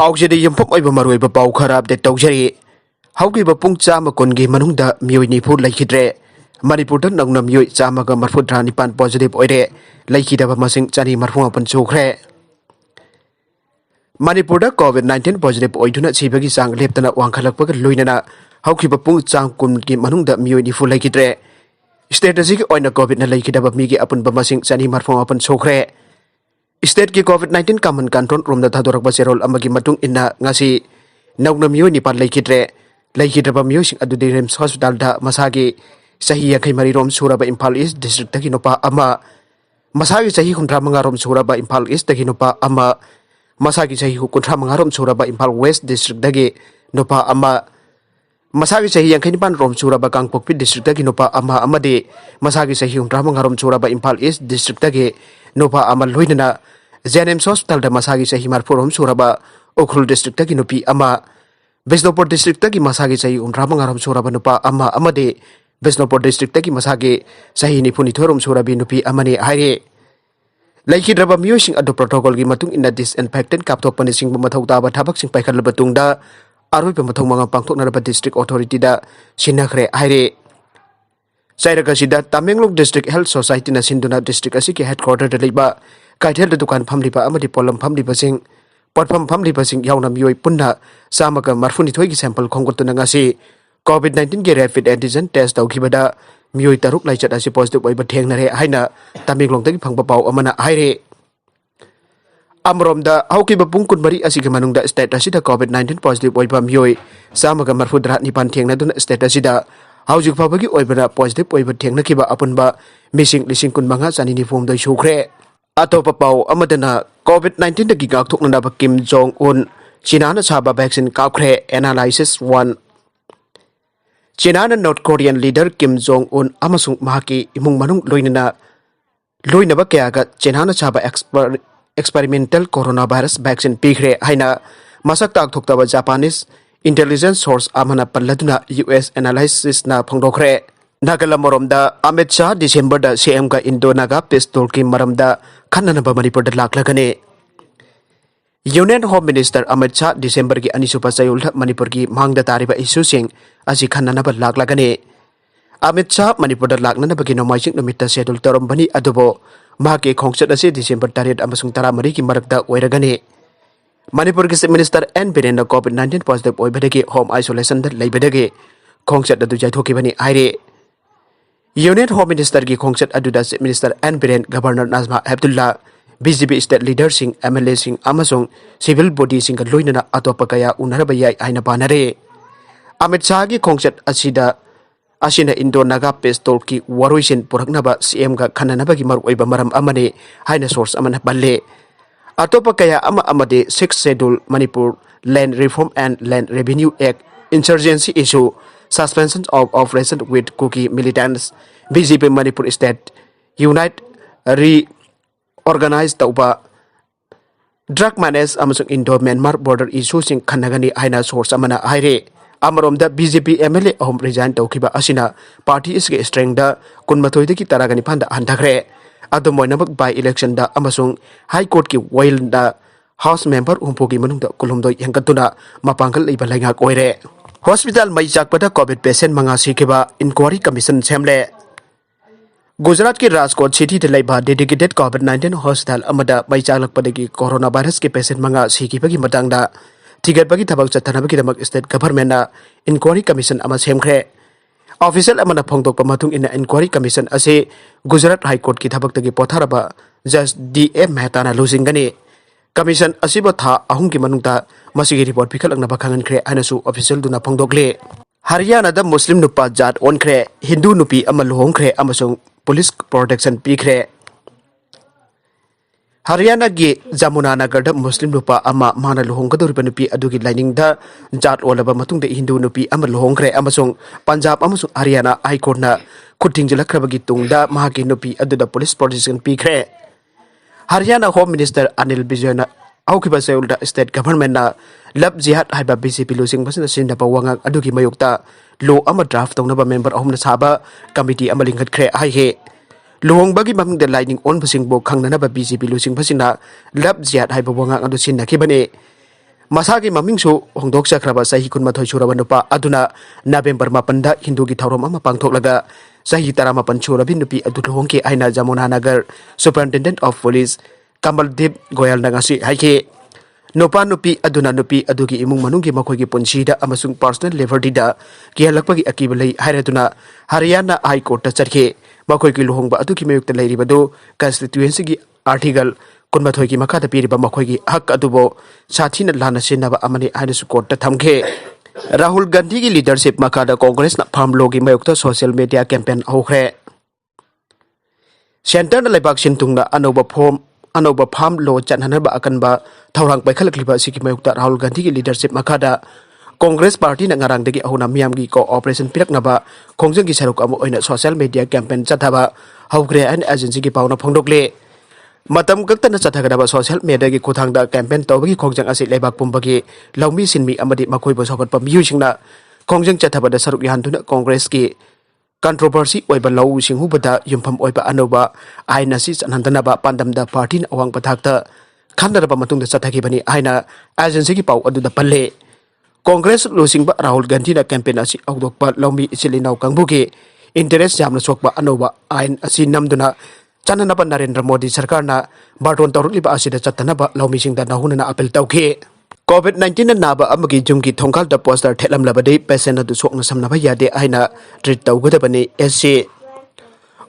पाउजेदे यमफम ओइबा मरोइबा पाउ खरा update तौजरी होukhiba Pung chama kongi Manungda Mioi nipu Leikhidre Manipur da Nongna Mioi chama ga marfudra nipan positive oire Leikhidre masing chani marfu pan Sakhre Manipur da COVID-19 positive oiduna sibagi sang leptana wangkhalakpa luinana houkhiba Pung chang kungi Manungda Mioi nipu Leikhidre strategy oina COVID na Leikhidre migi apunba masing chani marfu pan Sakhre State ki COVID-19 common control room da thadorak baserol amagi matung inna ngasi Nongna Mioi nipan Leikhidre Mioi sing adu Rems Hospital da masagi sahi yakai mari rom suraba Imphal East district taki Nupa ama masagi sahi kuntra mangarom suraba Imphal East taki Nupa ama masagi sahi kuntra mangarom suraba Imphal West district taki Nupa ama masagi sahi yakai nipan rom suraba Kangpokpi district taki Nupa ama amade masagi sahi kuntra mangarom suraba Imphal East district taki Nupa ama luinana Rems Hospital da masagi sahi marforom suraba Okhru district taki Nupi ama Bisnopur district taki masagi sahi mangarom suraba Nupa ama amade Bisnopur district taki masagi sahi ni punithorum surabi Nupi amane haire Leikhidre Mioi sing adu protocol gi matung inna disinfectant kapthok pani sing mathau ta ba thabak sing paikhat labatung da aroi pe mathau manga pangthok naraba district authority da Sakhre haire Sairaga sida Tamenglong district health society na sinduna district asi ki headquarter da leiba kaithel da dukan phamliba amadi polam phamliba sing Potpam phamliba sing yauna Mioi punna samaga marfuni thoi gi sample khongkotuna ngasi COVID-19 ki rapid antigen test houkhiba Mioi taruk laichat asi positive oiba thengnare haina Tamenglong tagi phangba pau amana haire amromda houkhiba Pung kunmari asi ki Manungda state asida COVID-19 positive oiba Mioi samaga marfudra nipan thengna duna state asida haujik phabagi oibana positive oiba thengna kiba apunba missing lising kun manga chanini form doi Sakhre atopa pau amadana COVID-19 dagi gakthokna ba Kim Jong Un China na chaba vaccine Sakhre analysis 1 China na North Korean leader Kim Jong Un amasung mahaki imung manung loinaba kaya ga China na chaba experimental coronavirus vaccine pikhre haina masak tak thokta ba Japanese intelligence source amana palladuna US analysis na phangdokhre Nagala moromda Amit Shah December da CM ga Indo Naga pistol ki maramda khananaba Manipur da laklagane Union Home Minister Amit Shah December ki anisupa sayul Manipur ki mangda tariba issue sing asi khananaba laklagane Amit Shah Manipur da laknanaba ki nomai sing numita schedule torom bani adubo mahake khongchat ase December 3 amasung 13 ki marakda oiragane Manipur ki Minister N Biren da COVID-19 positive oibadagi home isolation da leibadagi khongchat adu jaithoki bani aire Union Home Minister ki khongchat aduda Minister N Biren Governor Nazma Abdullah BJP state leader sing MLA sing amasung civil body sing loinana atopa kaya unaraba yai aina banare Amit Shah ki khongchat asina Indo Naga pistol ki waroisin puraknaba CM ga khananaba ki maru oiba maram amane haina source amana balle atopa kaya amade 6th schedule Manipur Land Reform and Land Revenue Act insurgency issue suspension of operation with Kuki militants BJP Manipur state unite reorganized tauba drug manage amasung Indo Myanmar border issue sing khanagani haina source amana haire amromda BJP MLA ahom resign taukiba asina party isge strength da kunmathoi ki taragani phanda handakre adumoinabak by election da amasung high court ki wail da house member umpogi manungda kulumdoi hengkatuna mapangkal leiba laingak oire Hospital mai jakpada COVID patient manga sikiba inquiry commission semle Gujarat ki Rajkot city de laiba dedicated COVID-19 hospital amada mai jaklakpadagi coronavirus ki patient manga sikibagi matangda thigatbagi thabak chathanabagi damak state government na inquiry commission ama semkhre official amana phongdokpa matung ina inquiry commission ase Gujarat High Court ki thabak tagi potharaba Judge D.M. Mehta na losingani Commission asiba tha ahum ki manungta masigi report pikhalakna bakhangankhre anasu official duna phongdokle Haryana da Muslim Nupa Jat onkhre Hindu Nupi ama Luhongkhre amasung police protection pikhre Haryana gi Jamuna Nagar da Muslim Nupa ama mana luhongkadoriba nupi adugi lining da Jat olaba matung de Hindu Nupi ama Luhongkhre amasung Punjab amasung Haryana High Court na khutingjalakrabagi tungda mahaki nupi aduda police protection pikhre Haryana Home Minister Anil Bijayna houkhiba sayulda state government na lab jihad haiba BJP losing basina sinaba wangak adugi mayukta law ama draft tongnaba member ahum na saba committee ama lingkhatkre haihe luhongbagi mamingda lining on basingbo khangnanaba BJP losing basina lab jihad haiba wangak adu sinnakibane Masagi mamingsu hongdok sakraba sahi kun mathoi suraba nupa aduna November mapanda Hindu gi thaurom ama pangthoklaga sahi tarama panchurabi nupi adu Luhongkhre aina Jamuna Nagar Superintendent of Police Kamaldeep Goyal nangasi haike Nupa nupi aduna nupi adugi imung manunggi makoigi punsida amasung personal liberty da kihalakpagi akibalai hairaduna Haryana High Court ta charke makoigi luhongba adugi mayukta lairibadu constituency gi article kunmathoi ki makha da piriba makoigi hak adubo sathina lana sinnaba amani ainasu court ta thamke Rahul Gandhi ki leadership makha da Congress na farm logi mayukta social media campaign houkhiba center na lebak sintungna anoba farm law chanhanaba akanba thaurang paikhalakliba siki mayukta Rahul Gandhi ki leadership makha da Congress party na ngarang dagi ahuna miyamgi cooperation piraknaba Khongjang gi saruk amu oina social media campaign chathaba houkhiba an agency gi pauna phongdokle matam kaktana chathagadaba social media gi khuthangda campaign tawbagi Khongjang ase lebak pumbagi lawmi sinmi amadi makoi bo sogatpa miyusingna Khongjang chathabada saruk yahantuna Congress ki controversy oiba law singhubada yumpham oiba anoba aina si chanhandanaba pandamda party na awang pathakta khandaraba matungda chathagibani aina agency gi pau aduda palle Congress losingba Rahul Gandhi na campaign asi awdokpa lawmi ichilinaw kangbugi interest jamna sokba anoba ain asi namduna chananaba Narendra Modi sarkar na barton tawrukliba asida chatanaba lawmi singda nahuna na apel tawkhe COVID-19 na naba amagi jumgi thongkal da poster thelam labade patient adu sokna samnaba yade aina treat tawgadabani SC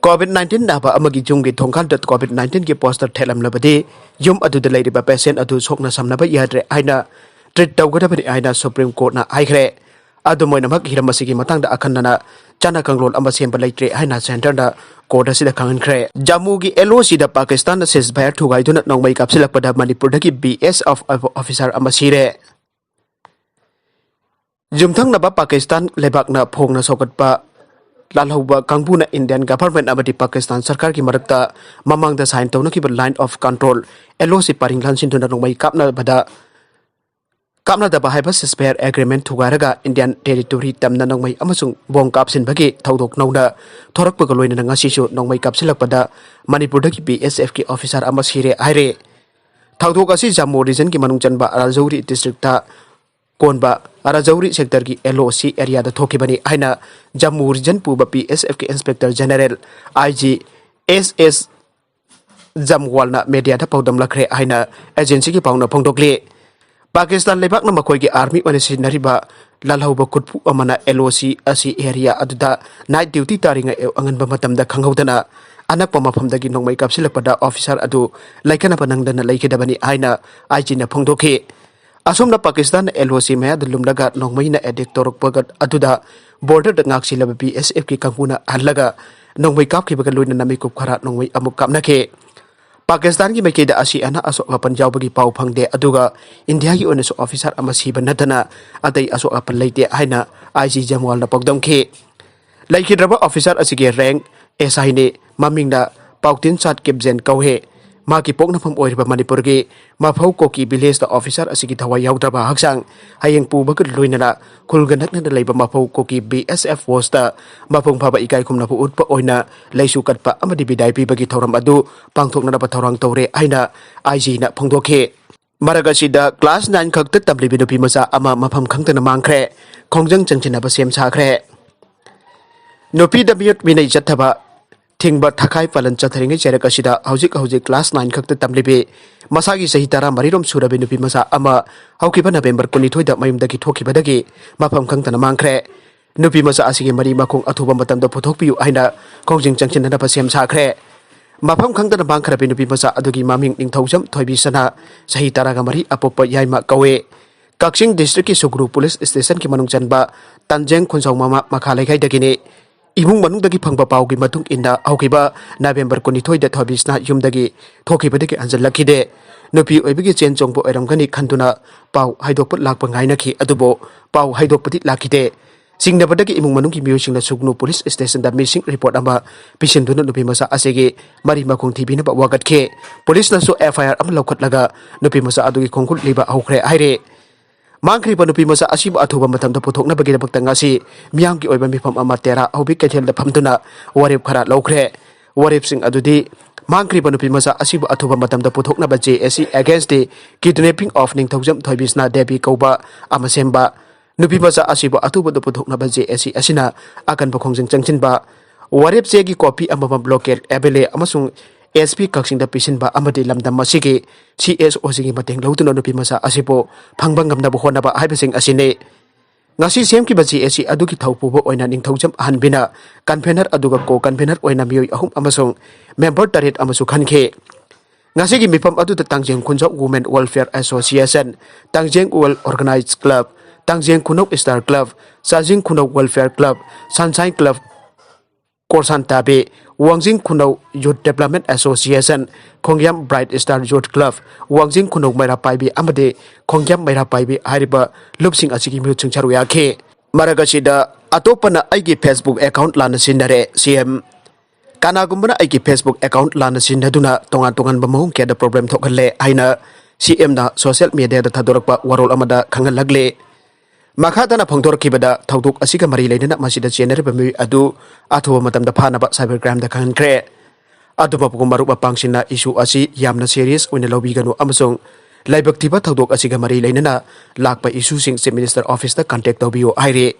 COVID-19 naba amagi jumgi thongkal da COVID-19 gi poster thelam labade yum adu da leiriba patient adu sokna samnaba yadre aina treat tawgadabani aina Supreme Court na aikhre adu moina mak hiramasigi matangda akhanna chana kanglol amba semba leitre aina center da court asida khankhre Jammu gi LOC da Pakistan na ses bayar thugai duna Nongmei kspsillakpada Manipur da gi BSF Officer amba sire jumthang na ba Pakistan lebak na phongna sokatpa lalhauba kangbuna Indian government abadi Pakistan sarkar ki marakta mamangda sign tawna ki line of control LOC paringlan sinduna Nongmei kapna da bahaiba ceasefire agreement thugaraga Indian territory tamna Nongmei amasung bong kapsin bagi thaudok nauna thorakpaga loina ngasi su Nongmei kspsillakpada Manipur da ki BSF ki officer ama sire aire thaudok asi Jammu region ki manungchanba Rajouri district ta konba Rajouri sector ki LOC area da thokibani aina Jammu region puba BSF ki inspector general IG SS Jamwalna media da paudam lakhre aina agency ki pauna phongdokle Pakistan lebak na makoi ki army wana sinariba lalhauba kutpu amana LOC asi area aduda night duty taringa anganba matamda khanghaudana anakpa mafamdagi Nongmei kspsillakpada officer adu laikana panangdana Leikhidabani aina IG na phongdokhe asomna Pakistan LOC maya dulumlaga Nongmei na edek torokpaga aduda border da ngaksilaba BSF ki kangpuna hallaga Nongmei kapkhibaga loina namikup khara Nongmei amuk kapnakhe Pakistan ki maikeda asi ana asok apan jawbagi pau phangde aduga India ki onasu officer ama siba natana atai asok apan leite haina IG Jamwal na pagdamkhe Leikhidre officer asige rank SI ne mamingda pautin chat kepjen kauhe maki pokna pham oiriba Manipur gi mafau koki village da officer asigi thawai yaudraba haksang hayeng pubaga loinana khulganakna da leiba mafau koki BSF posta mapung phaba ikai khumna pu utpa oina leisu katpa amadi bidai pibagi thoram adu pangthokna da thorang tawre aina IG na phongdokhe maragasi da class 9 khakta tamlibi Nupimacha ama mafam khangtana Mangkhre Khongjang Chngsinnaba sem Sakhre Nupi da miyot minai chathaba Thingba thakai palan chatharingai cherakasida hojik class 9 khakta tamlibi masagi sahi tara marirom surabi Nupimacha ama houkhiba November 22 da mayumdagi thokhibadagi mafam khangtana Mangkhre Nupimacha asigi mari makong athuba matamda phuthokpiu aina Khongjang Chngsinnaba sem Sakhre mafam khangtana Mangkhre Nupimacha adugi maming ningthaujam thoibi sana sahi tara ga mari apopa yaima kawe Khakching district ki Sugru police station ki manungchanba Tanjeng Khonsau mama makha Leikhidre imung manungdagi phangba paugi matung inda houkhiba November 22 da thobisna yumdagi thokhibadagi anjallakide nupi oibigi chen chongbo eramgani khanduna pau haidokpa lakpa ngainakhi adubo pau haidokpati lakhide singnabadagi imung manungki miyosingna Sugnu police station da missing report ama pisinduna Nupimacha asege mari makong thibina ba wagatke police na so FIR am laukhatlaga Nupimacha adugi khongkul liba houkhiba aire Mangkhre Nupimacha asiba athuba matamda puthokna bagidabakta ngasi miyamgi oiba mifam ama tera hobik kethel da phamduna warep khara laukhre waripsing adudi Mangkhre Nupimacha asibu athuba matamda puthoknaba JSC against the kidnapping of Ningthaujam Thoibisna Devi Kauba amasemba Nupimacha asibu athuba puthoknaba JSC asina akan Khongjang Chngsinnaba warip chegi copy amama blockade abele amasung SP Kaksingda pisinba amadi lamdam masigi CSO singi mateng lautuna Nupimacha asibu phangbang ngamnaba honaba haibasing asine ngasi sem ki baji esi adugi thaupubo oina ningthaujam ahanbina convener aduga ko convener oina mioi ahum amasung member taret amasu khankhe ngasi gi mifam adu tangjeng khunjau women welfare association tangjeng well organized club tangjeng khunok star club sajing khunok welfare club sunshine club korsan tabe wangjing khunok youth development association khongyam bright star youth club wangjing khunok maira paibi amade khongyam maira paibi hariba lupsing asigi mu chungcharu yakhe maragachida atopana aigi Facebook account lana sinare CM kana gumbana aigi Facebook account lana sinaduna tongan tongan bamung ke da problem thokalle aina CM na social media da thadorakpa warol amada khangalagle Makhata na phongdor kibada thauduk asiga mari leina masida chenere bami adu athuwa matamda phanaba cybercrime da Mangkhre adu babu maruba pangsina issue asi yamna serious oina lobiganu amasung laibak tiba thauduk asiga mari leina lakpa issue sing chief minister office da contact tawbiyo aire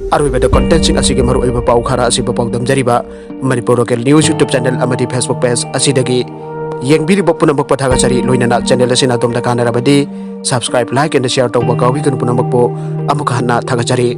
aruibada content sing asiga maru oiba pau khara asiba pawdam jariba Manipur da Record news YouTube channel amadi Facebook page asidagi yengbiri bopuna bakpa thaga chari loinana channel asina domda kanarabadi subscribe like and share tawba kawi kan punambakpo amukha na thaga chari